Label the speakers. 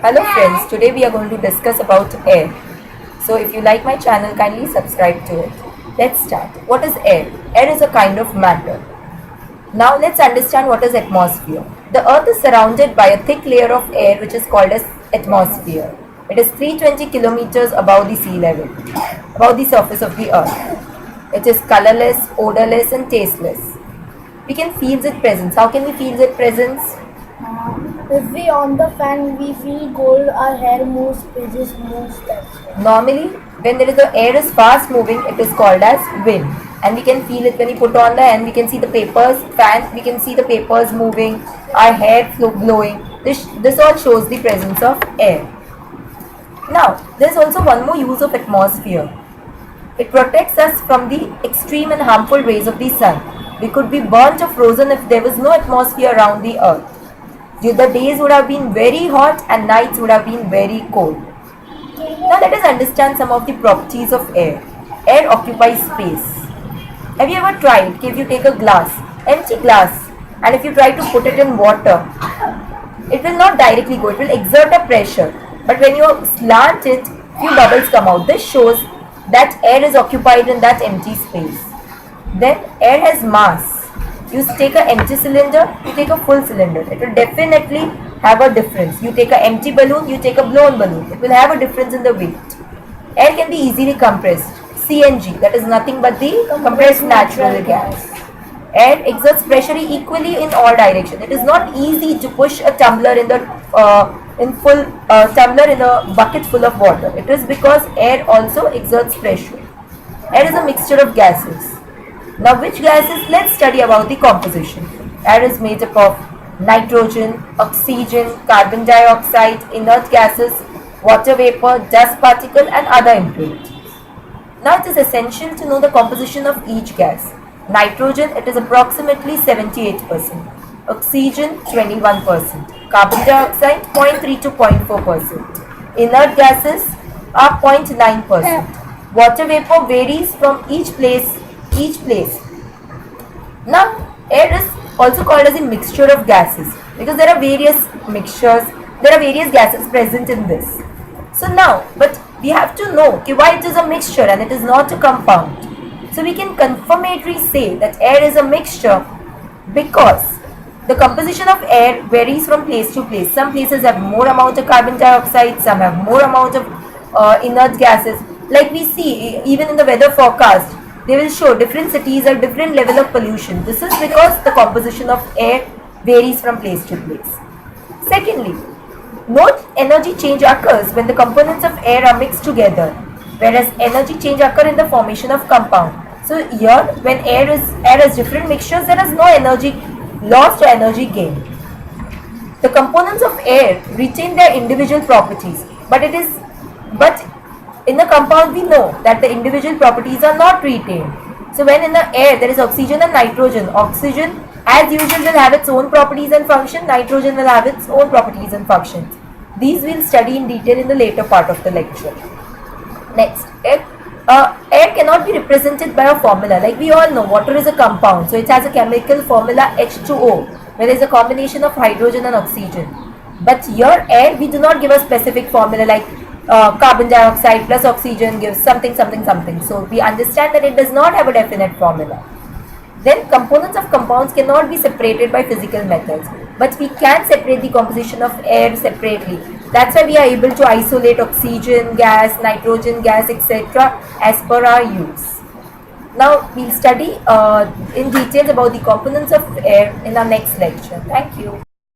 Speaker 1: Hello friends, today we are going to discuss about air. So if you like my channel, kindly subscribe to it. Let's start. What is air? Air is a kind of matter. Now let's understand what is atmosphere. The earth is surrounded by a thick layer of air which is called as atmosphere. It is 320 kilometers above the sea level, above the surface of the earth. It is colorless, odorless and tasteless. We can feel its presence. How can we feel its presence?
Speaker 2: If we on the fan, we feel cold, our hair moves, pages moves, that's why.
Speaker 1: Normally, when the air is fast moving, it is called as wind. And we can feel it when we put on the hand, we can see the papers, fan, we can see the papers moving, our hair blowing. This all shows the presence of air. Now, there is also one more use of atmosphere. It protects us from the extreme and harmful rays of the sun. We could be burnt or frozen if there was no atmosphere around the earth. The days would have been very hot and nights would have been very cold. Now let us understand some of the properties of air. Air occupies space. Have you ever tried, if you take a glass, empty glass, and if you try to put it in water, it will not directly go, it will exert a pressure. But when you slant it, few bubbles come out. This shows that air is occupied in that empty space. Then air has mass. You take an empty cylinder, you take a full cylinder. It will definitely have a difference. You take an empty balloon, you take a blown balloon. It will have a difference in the weight. Air can be easily compressed. CNG, that is nothing but the compressed natural gas. Air exerts pressure equally in all directions. It is not easy to push a tumbler in the tumbler in a bucket full of water. It is because air also exerts pressure. Air is a mixture of gases. Now which gases? Let's study about the composition. Air is made up of nitrogen, oxygen, carbon dioxide, inert gases, water vapor, dust particle and other impurities. Now it is essential to know the composition of each gas. Nitrogen, it is approximately 78%. Oxygen 21%. Carbon dioxide 0.3 to 0.4%. Inert gases are 0.9%. Water vapor varies from each place. Now, air is also called as a mixture of gases because there are various mixtures, there are various gases present in this. So now, but we have to know why it is a mixture and it is not a compound. So we can confirmatory say that air is a mixture because the composition of air varies from place to place. Some places have more amount of carbon dioxide, some have more amount of inert gases. Like we see even in the weather forecast, they will show different cities have different level of pollution. This is because the composition of air varies from place to place. Secondly, no energy change occurs when the components of air are mixed together, whereas energy change occur in the formation of compound. So here, when air has different mixtures, there is no energy lost or energy gained. The components of air retain their individual properties, but in the compound we know that the individual properties are not retained. So when in the air there is oxygen and nitrogen, oxygen as usual will have its own properties and function, nitrogen will have its own properties and functions. These we'll study in detail in the later part of the lecture. Next, air cannot be represented by a formula. Like we all know, water is a compound, so it has a chemical formula H2O, where there is a combination of hydrogen and oxygen. But here air, we do not give a specific formula like carbon dioxide plus oxygen gives something. So we understand that it does not have a definite formula. Then components of compounds cannot be separated by physical methods, but we can separate the composition of air separately. That's why we are able to isolate oxygen gas, nitrogen gas, etc. as per our use. Now we'll study in details about the components of air in our next lecture. Thank you.